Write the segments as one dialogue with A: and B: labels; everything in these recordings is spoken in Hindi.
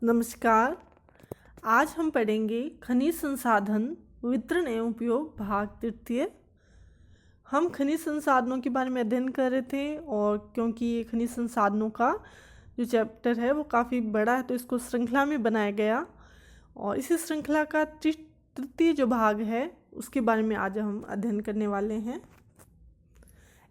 A: नमस्कार। आज हम पढ़ेंगे खनिज संसाधन वितरण एवं उपयोग भाग तृतीय। हम खनिज संसाधनों के बारे में अध्ययन कर रहे थे और क्योंकि ये खनिज संसाधनों का जो चैप्टर है वो काफ़ी बड़ा है तो इसको श्रृंखला में बनाया गया और इसी श्रृंखला का तृतीय जो भाग है उसके बारे में आज हम अध्ययन करने वाले हैं।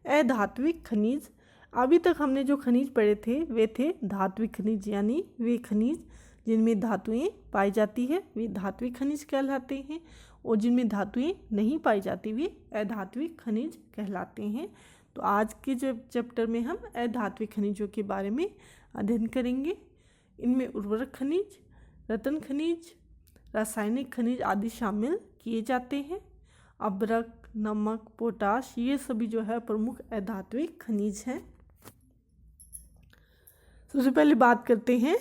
A: अधात्विक खनिज। अभी तक हमने जो खनिज पढ़े थे वे थे धात्विक खनिज, यानी वे खनिज जिनमें धातुएं पाई जाती है वे धात्विक खनिज कहलाते हैं और जिनमें धातुएं नहीं पाई जाती वे अधात्विक खनिज कहलाते हैं। तो आज के जो चैप्टर में हम अधात्विक खनिजों के बारे में अध्ययन करेंगे। इनमें उर्वरक खनिज, रत्न खनिज, रासायनिक खनिज आदि शामिल किए जाते हैं। अभ्रक, नमक, पोटाश ये सभी जो है प्रमुख अधात्विक खनिज हैं। सबसे पहले बात करते हैं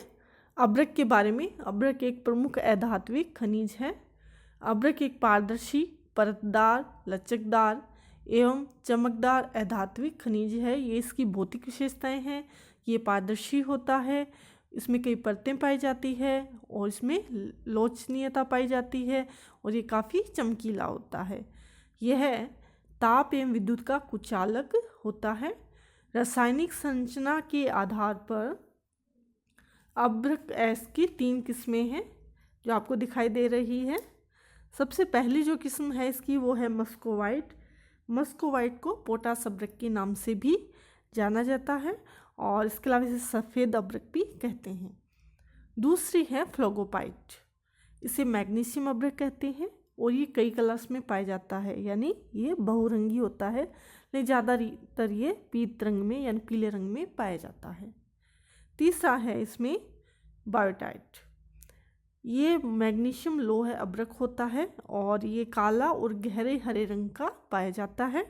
A: अभ्रक के बारे में। अभ्रक एक प्रमुख अधात्विक खनिज है। अभ्रक एक पारदर्शी, परतदार, लचकदार एवं चमकदार अधात्विक खनिज है। ये इसकी भौतिक विशेषताएं हैं। ये पारदर्शी होता है, इसमें कई परतें पाई जाती है और इसमें लोचनीयता पाई जाती है और ये काफ़ी चमकीला होता है। यह ताप एवं विद्युत का कुचालक होता है। रासायनिक संरचना के आधार पर अभ्रक एस की 3 किस्में हैं जो आपको दिखाई दे रही है। सबसे पहली जो किस्म है इसकी वो है मस्कोवाइट। मस्कोवाइट को पोटास अभ्रक के नाम से भी जाना जाता है और इसके अलावा इसे सफ़ेद अभ्रक भी कहते हैं। दूसरी है फ्लोगोपाइट, इसे मैग्नीशियम अभ्रक कहते हैं और ये कई कलर्स में पाया जाता है, यानी ये बहुरंगी होता है, लेकिन ज़्यादातर ये पीत रंग में यानी पीले रंग में पाया जाता है। तीसरा है इसमें बायोटाइट। ये मैग्नीशियम लोह अभ्रक होता है और ये काला और गहरे हरे रंग का पाया जाता है।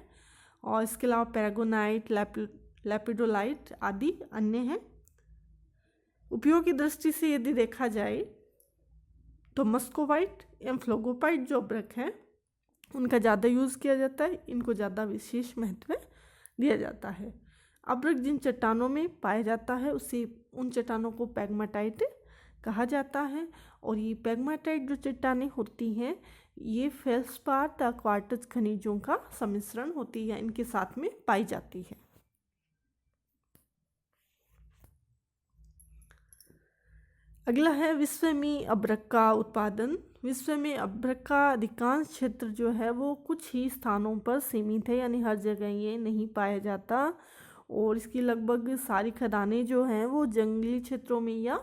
A: और इसके अलावा पैरागोनाइट, लैपिडोलाइट आदि अन्य हैं। उपयोग की दृष्टि से यदि देखा जाए तो मस्कोवाइट एवं फ्लोगोपाइट जो अभ्रक हैं उनका ज़्यादा यूज़ किया जाता है, इनको ज़्यादा विशेष महत्व दिया जाता है। अभ्रक जिन चट्टानों में पाया जाता है उसे उन चट्टानों को पैग्माटाइट कहा जाता है और ये पैग्माटाइट जो चट्टानें होती हैं ये फेल्सपार या क्वार्ट्ज खनिजों का सम्मिश्रण होती है, इनके साथ में पाई जाती है। अगला है विश्व में अभ्रक का उत्पादन। विश्व में अभ्रक का अधिकांश क्षेत्र जो है वो कुछ ही स्थानों पर सीमित है, यानी हर जगह ये नहीं पाया जाता और इसकी लगभग सारी खदानें जो हैं वो जंगली क्षेत्रों में या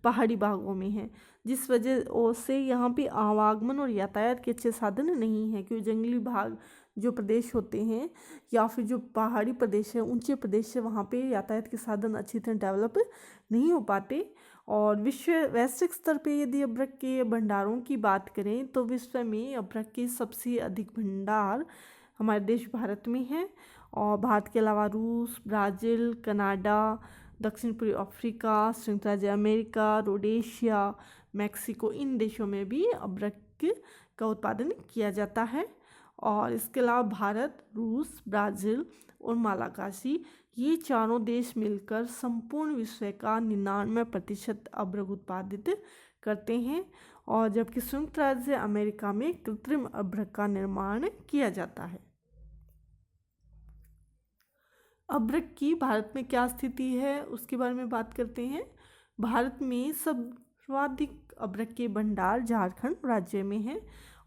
A: पहाड़ी भागों में हैं, जिस वजह से यहाँ पे आवागमन और यातायात के अच्छे साधन नहीं हैं, क्योंकि जंगली भाग जो प्रदेश होते हैं या फिर जो पहाड़ी प्रदेश है, ऊंचे प्रदेश है, वहाँ पे यातायात के साधन अच्छी तरह डेवलप नहीं हो पाते। और वैश्विक स्तर पे यदि अभ्रक के भंडारों की बात करें तो विश्व में अभ्रक के सबसे अधिक भंडार हमारे देश भारत में है और भारत के अलावा रूस, ब्राज़ील, कनाडा, दक्षिण पूर्वी अफ्रीका, संयुक्त राज्य अमेरिका, रोडेशिया, मैक्सिको इन देशों में भी अभ्रक का उत्पादन किया जाता है। और इसके अलावा भारत, रूस, ब्राज़ील और मालागासी ये चारों देश मिलकर संपूर्ण विश्व का 99% अभ्रक उत्पादित करते हैं और जबकि संयुक्त राज्य अमेरिका में कृत्रिम अभ्रक का निर्माण किया जाता है। अभ्रक की भारत में क्या स्थिति है उसके बारे में बात करते हैं। भारत में सर्वाधिक अभ्रक के भंडार झारखंड राज्य में है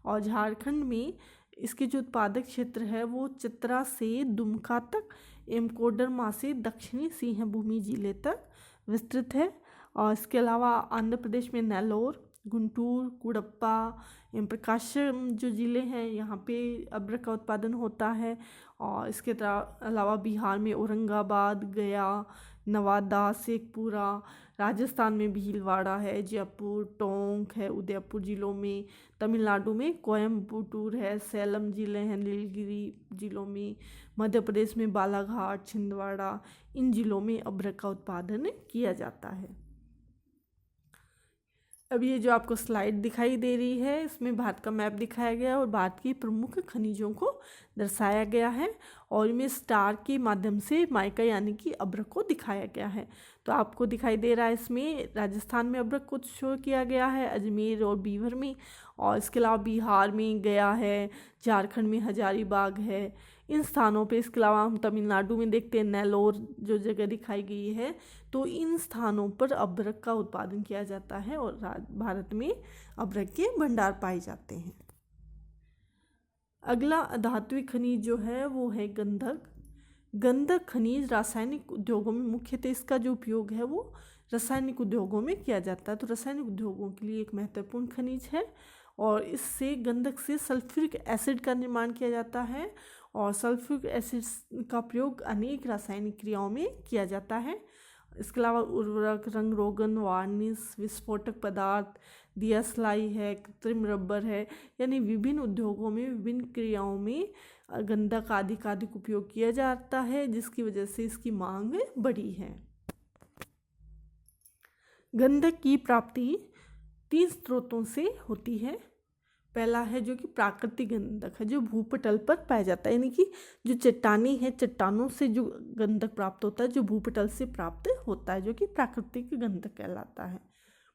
A: और झारखंड में इसके जो उत्पादक क्षेत्र है वो चतरा से दुमका तक एवं कोडरमा से दक्षिणी सिंहभूमि जिले तक विस्तृत है। और इसके अलावा आंध्र प्रदेश में नेल्लोर, गुंटूर, कुडप्पा एवं प्रकाशम जो ज़िले हैं यहाँ पे अभ्रक का उत्पादन होता है। और इसके अलावा बिहार में औरंगाबाद, गया, नवादा, शेखपुरा, राजस्थान में भीलवाड़ा है, जयपुर, टोंक है उदयपुर ज़िलों में, तमिलनाडु में कोयम्बटूर है, सैलम ज़िले हैं नीलगिरी ज़िलों में, मध्य प्रदेश में बालाघाट, छिंदवाड़ा इन ज़िलों में अभ्रक का उत्पादन किया जाता है। अब ये जो आपको स्लाइड दिखाई दे रही है, इसमें भारत का मैप दिखाया गया है और भारत की प्रमुख खनिजों को दर्शाया गया है और इनमें स्टार के माध्यम से माइका यानी कि अभ्रक को दिखाया गया है। तो आपको दिखाई दे रहा है इसमें राजस्थान में अभ्रक को शो किया गया है, अजमेर और बीवर में, और इसके अलावा बिहार में गया है, झारखंड में हजारीबाग है, इन स्थानों पे। इसके अलावा हम तमिलनाडु में देखते हैं नेल्लोर जो जगह दिखाई गई है। तो इन स्थानों पर अभ्रक का उत्पादन किया जाता है और भारत में अभ्रक के भंडार पाए जाते हैं। अगला धात्विक खनिज जो है वो है गंधक। गंधक खनिज रासायनिक उद्योगों में मुख्यतः इसका जो उपयोग है वो रासायनिक उद्योगों में किया जाता है। तो रासायनिक उद्योगों के लिए एक महत्वपूर्ण खनिज है और इससे गंधक से सल्फ्यूरिक एसिड का निर्माण किया जाता है और सल्फ्यूरिक एसिड का प्रयोग अनेक रासायनिक क्रियाओं में किया जाता है। इसके अलावा उर्वरक, रंग रोगन, वार्निश, विस्फोटक पदार्थ, दिया स्लाई है, कृत्रिम रबर है, यानी विभिन्न उद्योगों में विभिन्न क्रियाओं में गंधक आदि का अधिक उपयोग किया जाता है, जिसकी वजह से इसकी मांग बढ़ी है। गंधक की प्राप्ति 3 स्रोतों से होती है। पहला है जो कि प्राकृतिक गंधक है, जो भूपटल पर पाया जाता है, यानी कि जो चट्टानी है, चट्टानों से जो गंधक प्राप्त होता है, जो भूपटल से प्राप्त होता है, जो कि प्राकृतिक गंधक कहलाता है।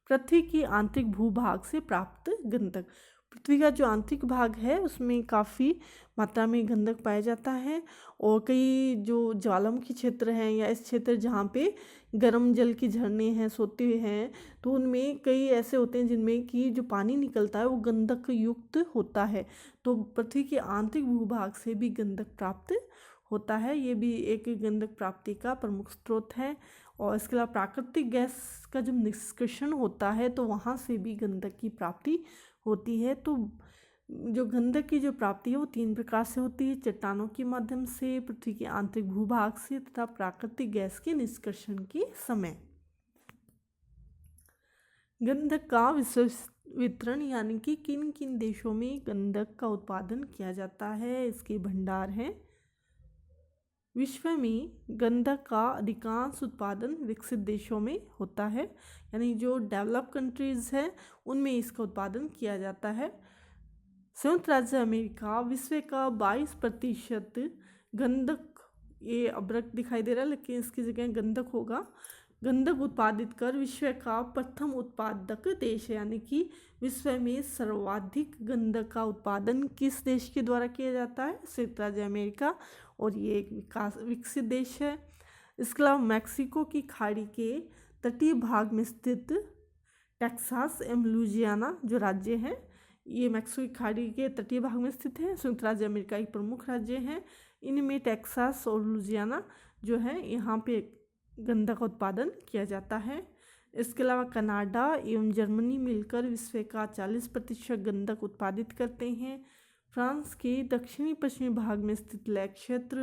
A: पृथ्वी की आंतरिक भूभाग से प्राप्त गंधक, पृथ्वी का जो आंतरिक भाग है उसमें काफ़ी मात्रा में गंधक पाया जाता है और कई जो ज्वालामुखी क्षेत्र हैं या इस क्षेत्र जहाँ पे गर्म जल के झरने हैं, सोते हैं, तो उनमें कई ऐसे होते हैं जिनमें कि जो पानी निकलता है वो गंधक युक्त होता है। तो पृथ्वी के आंतरिक भूभाग से भी गंधक प्राप्त होता है, ये भी एक गंधक प्राप्ति का प्रमुख स्रोत है। और इसके अलावा प्राकृतिक गैस का जब निष्कर्षण होता है तो वहाँ से भी गंधक की प्राप्ति होती है। तो जो गंधक की जो प्राप्ति है वो 3 प्रकार से होती है: चट्टानों के माध्यम से, पृथ्वी के आंतरिक भूभाग से, तथा प्राकृतिक गैस के निष्कर्षण के समय। गंधक का विश्व वितरण, यानी कि किन किन देशों में गंधक का उत्पादन किया जाता है, इसके भंडार हैं। विश्व में गंधक का अधिकांश उत्पादन विकसित देशों में होता है, यानी जो डेवलप कंट्रीज है उनमें इसका उत्पादन किया जाता है। संयुक्त राज्य अमेरिका विश्व का 22% गंधक, ये अभ्रक दिखाई दे रहा है लेकिन इसकी जगह गंधक होगा, गंधक उत्पादित कर विश्व का प्रथम उत्पादक देश है। यानी कि विश्व में सर्वाधिक गंधक का उत्पादन किस देश के द्वारा किया जाता है? संयुक्त राज्य अमेरिका, और ये एक विकसित देश है। इसके अलावा मैक्सिको की खाड़ी के तटीय भाग में स्थित टेक्सास एवं लुजियाना जो राज्य हैं, ये मैक्सिको की खाड़ी के तटीय भाग में स्थित है, संयुक्त राज्य अमेरिका एक प्रमुख राज्य हैं। इनमें टेक्सास और लुजियाना जो है यहाँ पे गंधक का उत्पादन किया जाता है। इसके अलावा कनाडा एवं जर्मनी मिलकर विश्व का 40% गंधक उत्पादित करते हैं। फ्रांस के दक्षिणी पश्चिमी भाग में स्थित लेक क्षेत्र,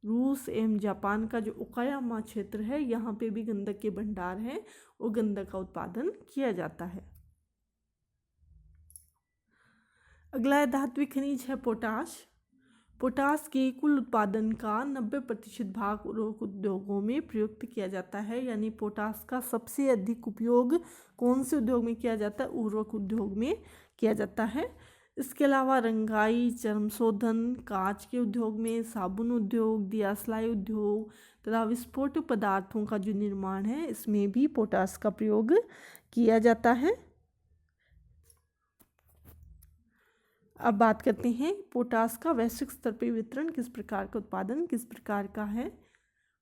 A: रूस एवं जापान का जो ओकायामा क्षेत्र है, यहाँ पे भी गंधक के भंडार हैं और गंधक का उत्पादन किया जाता है। अगला धात्विक खनिज है पोटाश। पोटाश के कुल उत्पादन का 90% भाग उर्वरक उद्योगों में प्रयुक्त किया जाता है, यानी पोटाश का सबसे अधिक उपयोग कौन से उद्योग में किया जाता है? उर्वरक उद्योग में किया जाता है। इसके अलावा रंगाई, चर्म शोधन, कांच के उद्योग में, साबुन उद्योग, दिया सिलाई उद्योग तथा विस्फोटक पदार्थों का जो निर्माण है इसमें भी पोटाश का प्रयोग किया जाता है। अब बात करते हैं पोटाश का वैश्विक स्तर पर वितरण, किस प्रकार का उत्पादन किस प्रकार का है।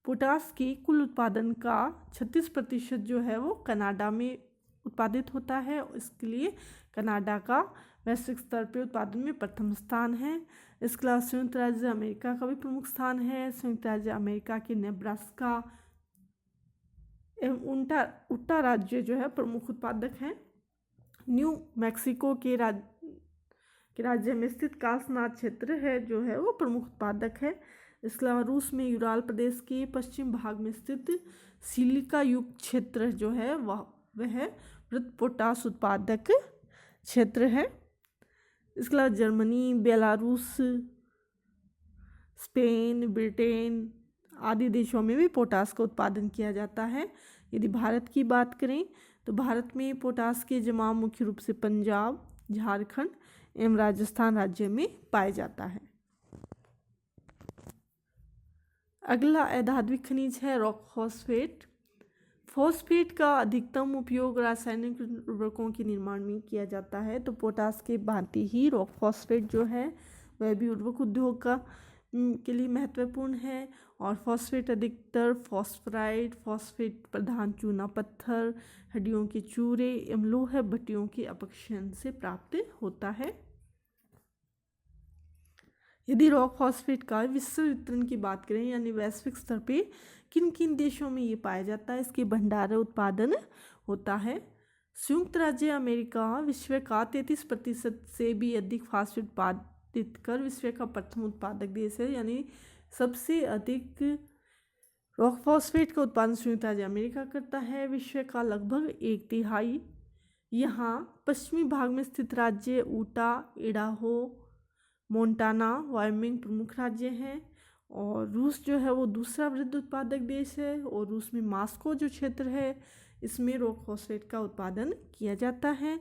A: पोटाश के कुल उत्पादन का 36% जो है वो कनाडा में उत्पादित होता है। इसके लिए कनाडा का वैश्विक स्तर पर उत्पादन में प्रथम स्थान है। इसके अलावा संयुक्त राज्य अमेरिका का भी प्रमुख स्थान है। संयुक्त राज्य अमेरिका के नेब्रास्का एवं उटा राज्य जो है प्रमुख उत्पादक हैं। न्यू मैक्सिको के राज्य में स्थित कासनाथ क्षेत्र है जो है वो प्रमुख उत्पादक है। इसके अलावा रूस में यूराल प्रदेश के पश्चिम भाग में स्थित सिलिका युक्त क्षेत्र जो है वह मृत पोटाश उत्पादक क्षेत्र है। इसके अलावा जर्मनी, बेलारूस, स्पेन, ब्रिटेन आदि देशों में भी पोटाश का उत्पादन किया जाता है। यदि भारत की बात करें तो भारत में पोटास के जमाव मुख्य रूप से पंजाब, झारखंड एवं राजस्थान राज्य में पाया जाता है। अगला अधात्विक खनिज है रॉक फॉस्फेट। फॉस्फेट का अधिकतम उपयोग रासायनिक उर्वरकों के निर्माण में किया जाता है। तो पोटास के भांति ही रॉक फॉस्फेट जो है वह भी उर्वरक उद्योग के लिए महत्वपूर्ण है। और फॉस्फेट अधिकतर फॉस्फराइड, फॉस्फेट प्रधान चूना पत्थर, हड्डियों के चूरे एवं लोह भट्टियों के अपक्षय से प्राप्त होता है। यदि रॉक फॉस्फेट का विश्व वितरण की बात करें यानी वैश्विक स्तर पे किन किन देशों में ये पाया जाता है, इसके भंडार उत्पादन होता है। संयुक्त राज्य अमेरिका विश्व का 33% से भी अधिक फॉस्फेट उत्पादित कर विश्व का प्रथम उत्पादक देश है। यानी सबसे अधिक रॉक फॉस्फेट का उत्पादन संयुक्त राज्य अमेरिका करता है। विश्व का लगभग 1/3 यहाँ पश्चिमी भाग में स्थित राज्य ऊटा, इडाहो, मोंटाना, वायमिंग प्रमुख राज्य हैं। और रूस जो है वो दूसरा वृहद उत्पादक देश है। और रूस में मॉस्को जो क्षेत्र है इसमें रॉक फॉस्फेट का उत्पादन किया जाता है।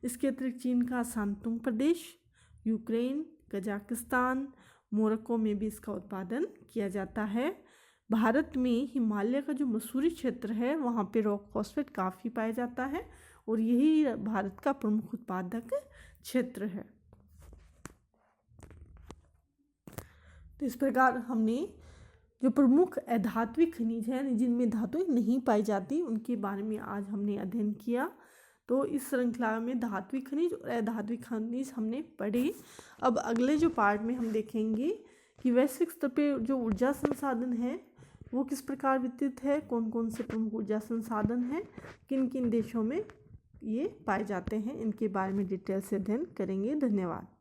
A: इसके अतिरिक्त चीन का शांतुंग प्रदेश, यूक्रेन, कजाकिस्तान, मोरक्को में भी इसका उत्पादन किया जाता है। भारत में हिमालय का जो मसूरी क्षेत्र है वहाँ पे रॉक फॉस्फेट काफ़ी पाया जाता है और यही भारत का प्रमुख उत्पादक क्षेत्र है। तो इस प्रकार हमने जो प्रमुख अधात्विक खनिज हैं जिनमें धातुएं नहीं पाई जाती उनके बारे में आज हमने अध्ययन किया। तो इस श्रृंखला में धात्विक खनिज और अधात्विक खनिज हमने पढ़े। अब अगले जो पार्ट में हम देखेंगे कि वैश्विक स्तर पे जो ऊर्जा संसाधन है वो किस प्रकार वितरित है, कौन कौन से प्रमुख ऊर्जा संसाधन हैं, किन किन देशों में ये पाए जाते हैं, इनके बारे में डिटेल से अध्ययन करेंगे। धन्यवाद।